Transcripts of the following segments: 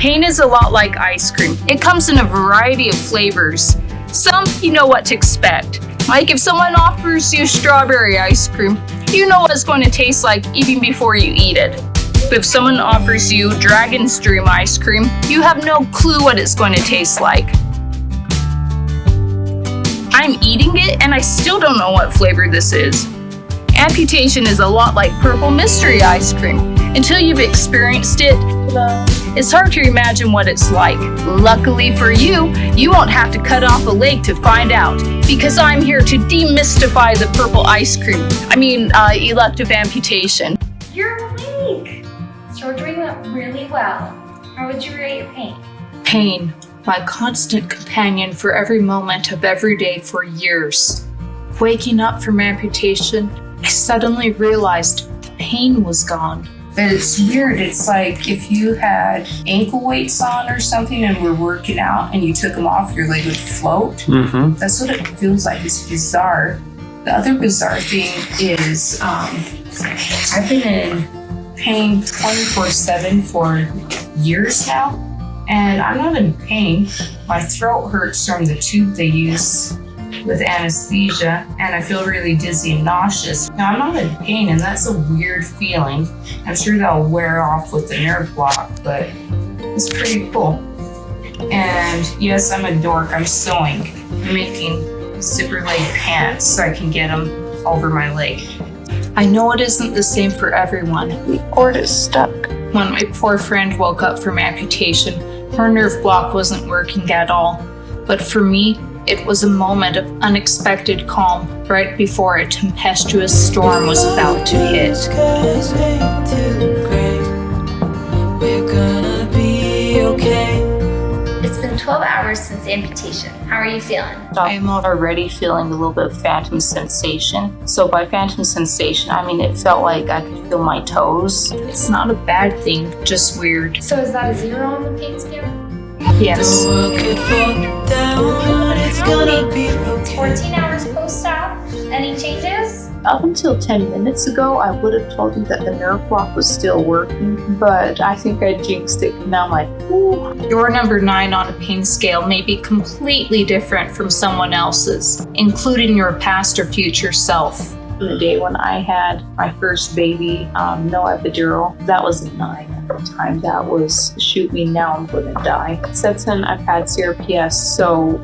Pain is a lot like ice cream. It comes in a variety of flavors. Some, you know what to expect. Like if someone offers you strawberry ice cream, you know what it's going to taste like even before you eat it. If someone offers you Dragon's Dream ice cream, you have no clue what it's going to taste like. I'm eating it and I still don't know what flavor this is. Amputation is a lot like purple mystery ice cream. Until you've experienced it, it's hard to imagine what it's like. Luckily for you, you won't have to cut off a leg to find out, because I'm here to demystify the purple ice cream. Elective amputation. You're awake! Surgery went really well. How would you rate your pain? Pain, my constant companion for every moment of every day for years. Waking up from amputation, I suddenly realized the pain was gone. It's weird. It's like if you had ankle weights on or something and were working out and you took them off, your leg would float. Mm-hmm. That's what it feels like. It's bizarre. The other bizarre thing is I've been in pain 24/7 for years now, and I'm not in pain. My throat hurts from the tube they use with anesthesia, and I feel really dizzy and nauseous. Now I'm not in pain, and that's a weird feeling. I'm sure that'll wear off with the nerve block, but it's pretty cool. And yes, I'm a dork. I'm sewing. I'm making zipper leg pants so I can get them over my leg. I know it isn't the same for everyone. The cord is stuck. When my poor friend woke up from amputation, her nerve block wasn't working at all. But for me, it was a moment of unexpected calm right before a tempestuous storm was about to hit. It's been 12 hours since amputation. How are you feeling? I am already feeling a little bit of phantom sensation. So by phantom sensation, I mean it felt like I could feel my toes. It's not a bad thing, just weird. So is that a 0 on the pain scale? Yes. 14 hours post-op. Any changes? Up until 10 minutes ago, I would have told you that the nerve block was still working, but I think I jinxed it. Now I'm like, ooh. Your number 9 on a pain scale may be completely different from someone else's, including your past or future self. The day when I had my first baby, no epidural, that was a 9 at the time. That was, shoot me now, I'm gonna die. Since then, I've had CRPS, so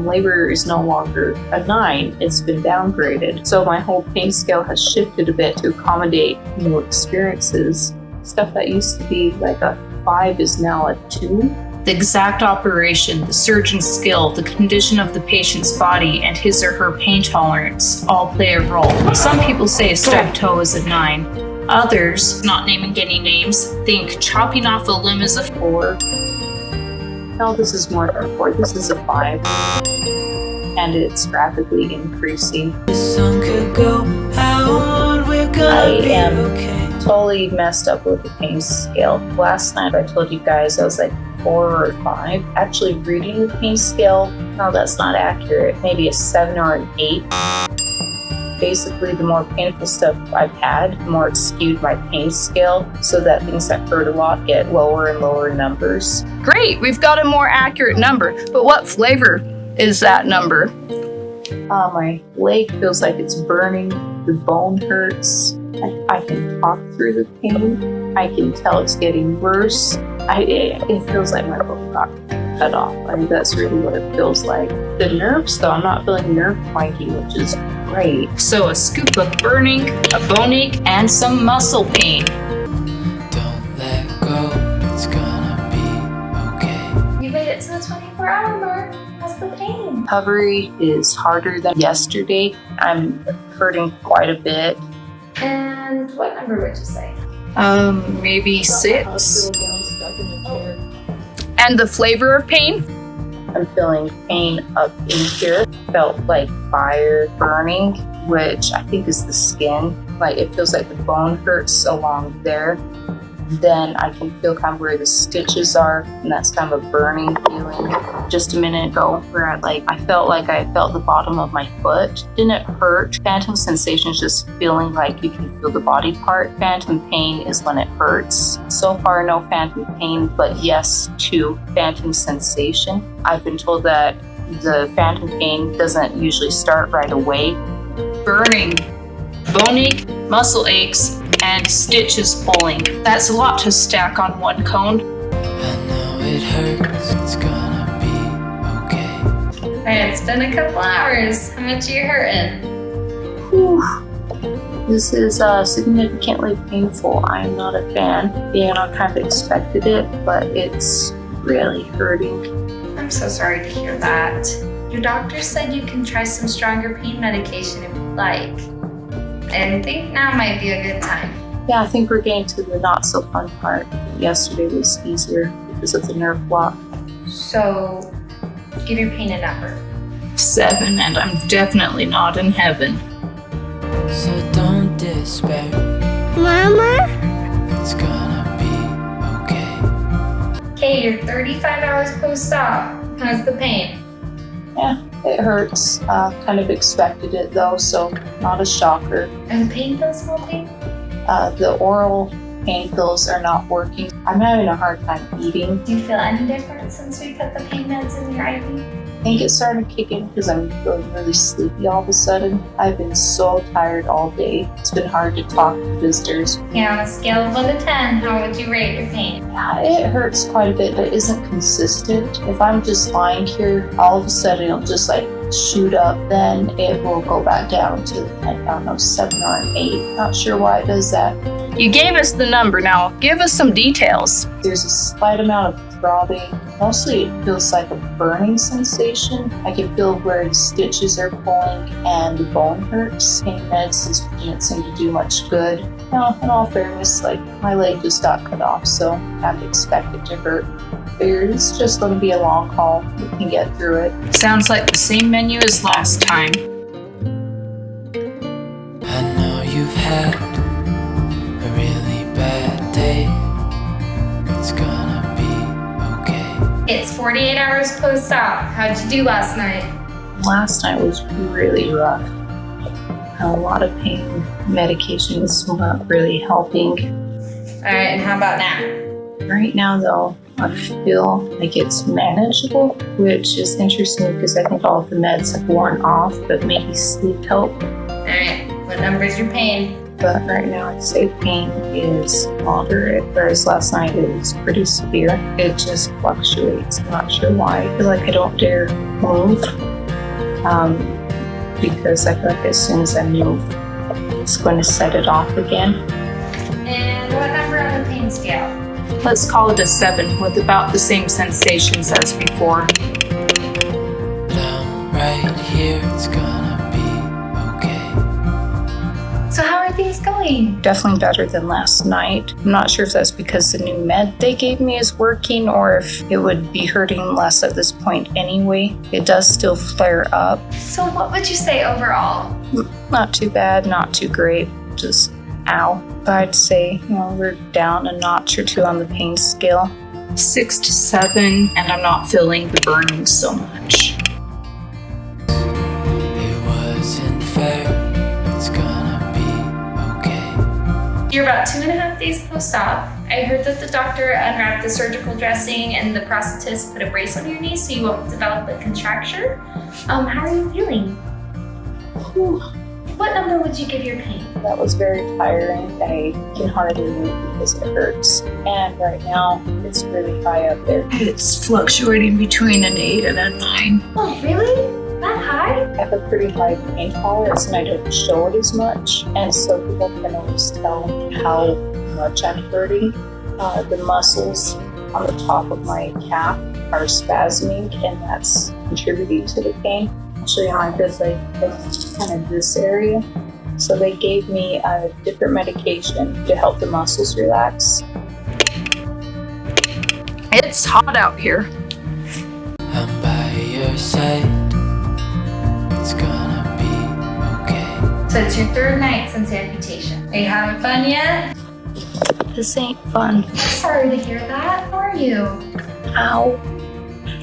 labor is no longer a 9, it's been downgraded. So my whole pain scale has shifted a bit to accommodate new experiences. Stuff that used to be like a 5 is now a 2. The exact operation, the surgeon's skill, the condition of the patient's body, and his or her pain tolerance all play a role. Some people say a stubbed toe is a 9. Others, not naming any names, think chopping off a limb is a 4. No, this is more than a 4. This is a 5. And it's rapidly increasing. I am totally messed up with the pain scale. Last night I told you guys I was like 4 or 5. Actually reading the pain scale, no, that's not accurate. Maybe a 7 or an 8. Basically, the more painful stuff I've had, the more it's skewed my pain scale, so that things that hurt a lot get lower and lower numbers. Great, we've got a more accurate number, but what flavor is that number? My leg feels like it's burning, the bone hurts. I can talk through the pain. I can tell it's getting worse. It feels like my bone got cut off. I think that's really what it feels like. The nerves, though, I'm not feeling nerve clanking, which is great. So a scoop of burning, a bone ache, and some muscle pain. Don't let go, it's gonna be okay. You made it to the 24-hour mark. How's the pain? Recovery is harder than yesterday. I'm hurting quite a bit. And what number would you say? Maybe 6. And the flavor of pain? I'm feeling pain up in here. Felt like fire burning, which I think is the skin. Like it feels like the bone hurts along there. then I can feel kind of where the stitches are, and that's kind of a burning feeling. Just a minute ago, where I felt like I felt the bottom of my foot. Didn't hurt. Phantom sensation is just feeling like you can feel the body part. Phantom pain is when it hurts. So far, no phantom pain, but yes to phantom sensation. I've been told that the phantom pain doesn't usually start right away. Burning, bone ache, muscle aches, and stitches pulling. That's a lot to stack on one cone. I know it hurts, it's gonna be okay. Alright, it's been a couple hours. How much are you hurting? Whew. This is significantly painful. I am not a fan. Yeah, I kind of expected it, but it's really hurting. I'm so sorry to hear that. Your doctor said you can try some stronger pain medication if you'd like. I think now might be a good time. Yeah, I think we're getting to the not so fun part. Yesterday was easier because of the nerve block. So, give your pain a number. 7, and I'm definitely not in heaven. So don't despair, Mama? it's gonna be okay. Okay, you're 35 hours post-op. How's the pain? Yeah, it hurts. Kind of expected it though, so not a shocker. Are the pain pills helping? The oral pain pills are not working. I'm having a hard time eating. Do you feel any different since we put the pain meds in your IV? I think it started kicking because I'm feeling really sleepy all of a sudden. I've been so tired all day. It's been hard to talk to visitors. Yeah, on a scale of 1 to 10, how would you rate your pain? Yeah, it hurts quite a bit, but isn't consistent. If I'm just lying here, all of a sudden it'll just shoot up, then it will go back down to, I don't know, 7 or an 8. Not sure why it does that. You gave us the number, now give us some details. There's a slight amount of throbbing. Mostly it feels like a burning sensation. I can feel where the stitches are pulling and the bone hurts. Pain meds didn't seem to do much good. Now, in all fairness, my leg just got cut off, so I have to expect it to hurt. Figured it's just going to be a long haul. We can get through it. Sounds like the same menu as last time. I know you've had a really bad day. It's gonna be okay. It's 48 hours post-op. How'd you do last night? Last night was really rough. A lot of pain medication is not really helping. Alright, and how about now? Right now, though, I feel like it's manageable, which is interesting because I think all of the meds have worn off, but maybe sleep helped. Alright, what number is your pain? But right now, I'd say pain is moderate, whereas last night it was pretty severe. It just fluctuates. I'm not sure why. I feel like I don't dare move because I feel like as soon as I move, it's going to set it off again. And what number on the pain scale? Let's call it a 7 with about the same sensations as before. But I'm right here, it's gonna be okay. So how are things going? Definitely better than last night. I'm not sure if that's because the new med they gave me is working or if it would be hurting less at this point anyway. It does still flare up. So what would you say overall? Not too bad, not too great, just ow. But I'd say, we're down a notch or 2 on the pain scale. 6 to 7, and I'm not feeling the burning so much. It wasn't fair, it's gonna be okay. You're about 2.5 days post-op. I heard that the doctor unwrapped the surgical dressing and the prosthetist put a brace on your knee so you won't develop a contracture. How are you feeling? Whew. What number would you give your pain? That was very tiring. I can hardly move because it hurts. And right now, it's really high up there. It's fluctuating between an 8 and a 9. Oh, really? That high? I have a pretty high pain tolerance and I don't show it as much. And so people can always tell how much I'm hurting. The muscles on the top of my calf are spasming and that's contributing to the pain. I'll show you how I feel like kind of this area. So they gave me a different medication to help the muscles relax. It's hot out here. I'm by your side, it's gonna be okay. So it's your 3rd night since amputation. Are you having fun yet? This ain't fun. Sorry to hear that. How are you? Ow.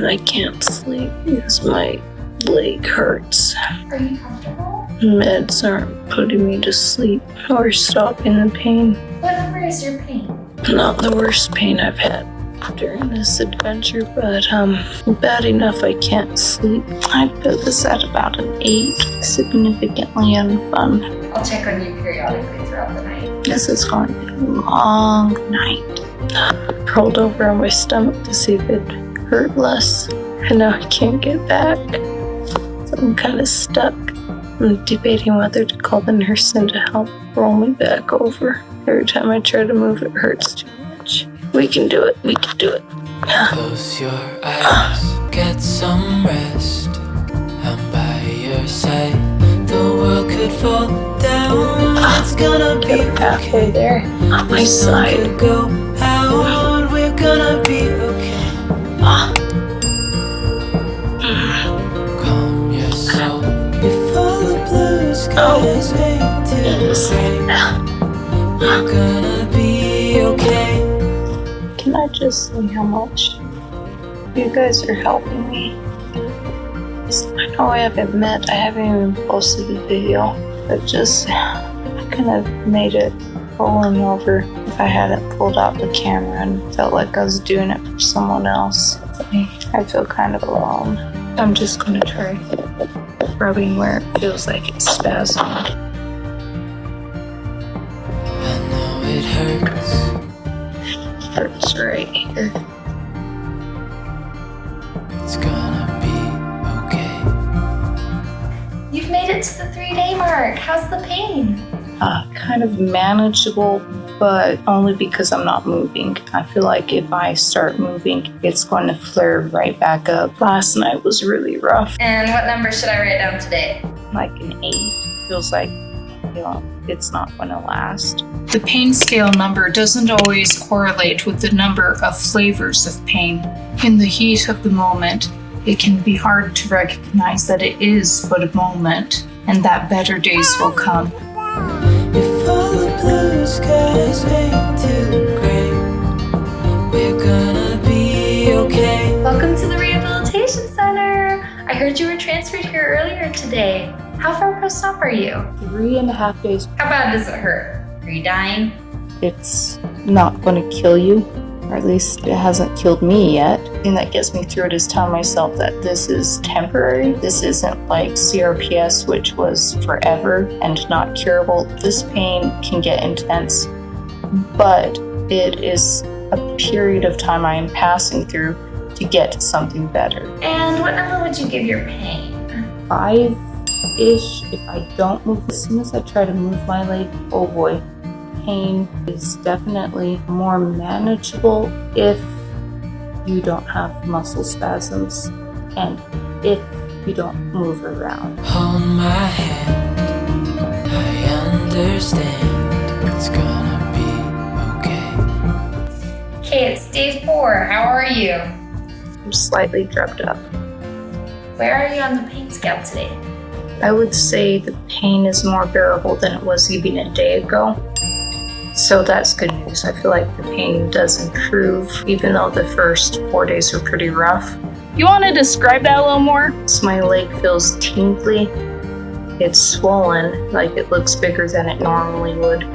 I can't sleep because my leg hurts. Are you comfortable? Meds aren't putting me to sleep or stopping the pain. What number is your pain? Not the worst pain I've had during this adventure, but bad enough I can't sleep. I put this at about an 8, significantly unfun. I'll check on you periodically throughout the night. This is going to be a long night. Rolled over on my stomach to see if it hurt less, and now I can't get back. So I'm kind of stuck. I'm debating whether to call the nurse in to help roll me back over. Every time I try to move, it hurts too much. We can do it. We can do it. Close your eyes, get some rest. I'm by your side. The world could fall down. It's gonna be Get a pathway okay. there on my The sun side. could go out. We're gonna be okay. Calm your soul before the blue skies fade to gray. We're gonna be okay. Can I just see how much you guys are helping me? I know I haven't met, I haven't even posted a video, but just, I kind of made it rolling over if I hadn't pulled out the camera and felt like I was doing it for someone else. I feel kind of alone. I'm just gonna try rubbing where it feels like it's spasming. I know it hurts. Hurts right here. It's gonna be okay. You've made it to the 3-day mark. How's the pain? Kind of manageable, but only because I'm not moving. I feel like if I start moving, it's going to flare right back up. Last night was really rough. And what number should I write down today? Like an 8. Feels like, it's not going to last. The pain scale number doesn't always correlate with the number of flavors of pain. In the heat of the moment, it can be hard to recognize that it is but a moment and that better days will come. Before the blue skies fade to gray, we're gonna be okay. Welcome to the Rehabilitation Center. I heard you were transferred here earlier today. How far post-op are you? 3.5 days. How bad does it hurt? Are you dying? It's not going to kill you, or at least it hasn't killed me yet. The thing that gets me through it is telling myself that this is temporary. This isn't like CRPS, which was forever and not curable. This pain can get intense, but it is a period of time I am passing through to get to something better. And what number would you give your pain? 5-ish if I don't move. As soon as I try to move my leg, oh boy, pain is definitely more manageable if you don't have muscle spasms and if you don't move around. Hold my hand, I understand. It's gonna be okay. Okay, it's day 4. How are you? I'm slightly drugged up. Where are you on the pain scale today? I would say the pain is more bearable than it was even a day ago. So that's good news. I feel like the pain does improve, even though the first 4 days were pretty rough. You want to describe that a little more? So my leg feels tingly. It's swollen, like it looks bigger than it normally would.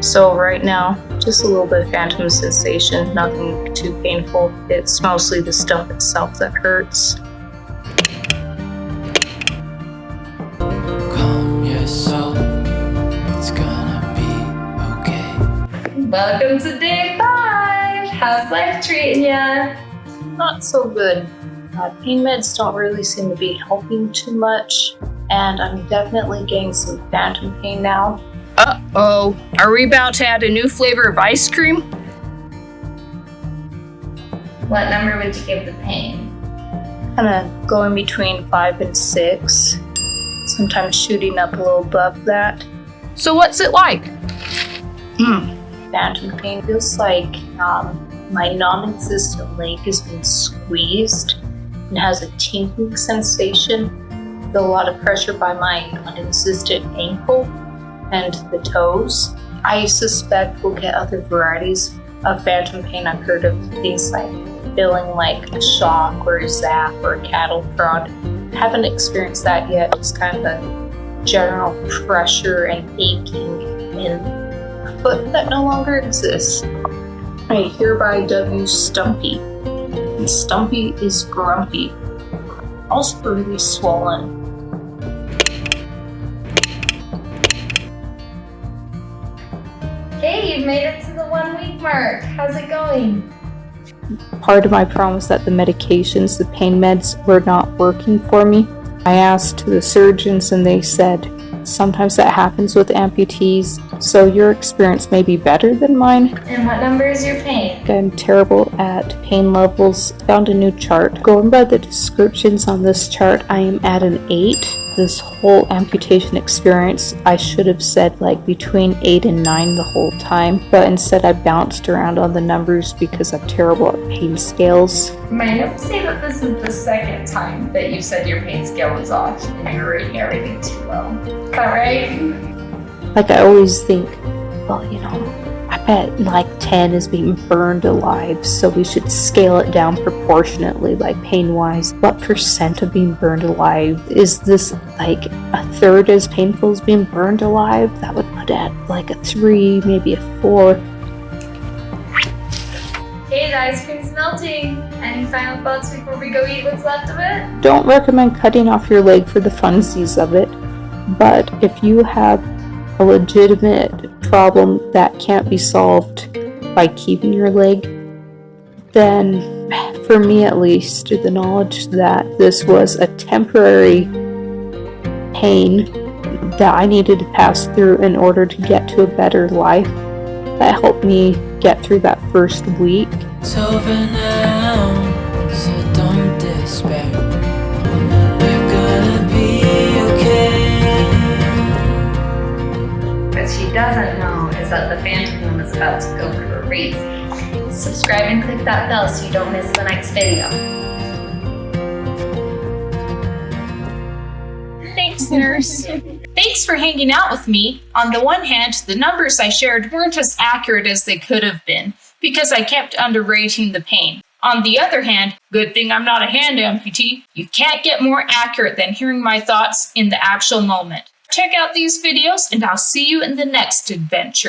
So right now, just a little bit of phantom sensation, nothing too painful. It's mostly the stuff itself that hurts. Calm your soul, it's gonna be okay. Welcome to day 5. How's life treating ya? Not so good. Pain meds don't really seem to be helping too much, and I'm definitely getting some phantom pain now. Uh-oh. Are we about to add a new flavor of ice cream? What number would you give the pain? Kind of going between 5 and 6, sometimes shooting up a little above that. So what's it like? Phantom pain feels like my non-existent leg has been squeezed and has a tingling sensation. Feel a lot of pressure by my non-existent ankle and the toes, I suspect we'll get other varieties of phantom pain. I've heard of things like feeling like a shock or a zap or a cattle prod. Haven't experienced that yet. It's kind of a general pressure and aching in a foot that no longer exists. I hereby dub you Stumpy. And Stumpy is grumpy. Also really swollen. Okay, you've made it to the 1 week mark. How's it going? Part of my problem was that the medications, the pain meds, were not working for me. I asked the surgeons and they said, sometimes that happens with amputees, so your experience may be better than mine. And what number is your pain? I'm terrible at pain levels. Found a new chart. Going by the descriptions on this chart, I am at an 8. This whole amputation experience, I should have said like between 8 and 9 the whole time, but instead I bounced around on the numbers because I'm terrible at pain scales. My notes say that this is the second time that you said your pain scale was off and you were rating everything too low. Is that right? Like I always think, well, you know, I bet like 10 is being burned alive, so we should scale it down proportionately, like pain-wise. What percent of being burned alive? Is this like a third as painful as being burned alive? That would put it at like a 3, maybe a 4. Hey, the ice cream's melting. Any final thoughts before we go eat what's left of it? Don't recommend cutting off your leg for the funsies of it, but if you have a legitimate problem that can't be solved by keeping your leg, then for me at least, the knowledge that this was a temporary pain that I needed to pass through in order to get to a better life, that helped me get through that first week. It's over now, so don't despair. We're gonna be okay. What she doesn't know is that the Phantom Room is about to go crazy. Subscribe and click that bell so you don't miss the next video. Thanks, nurse. Thanks for hanging out with me. On the one hand, the numbers I shared weren't as accurate as they could have been, because I kept underrating the pain. On the other hand, good thing I'm not a hand amputee. You can't get more accurate than hearing my thoughts in the actual moment. Check out these videos, and I'll see you in the next adventure.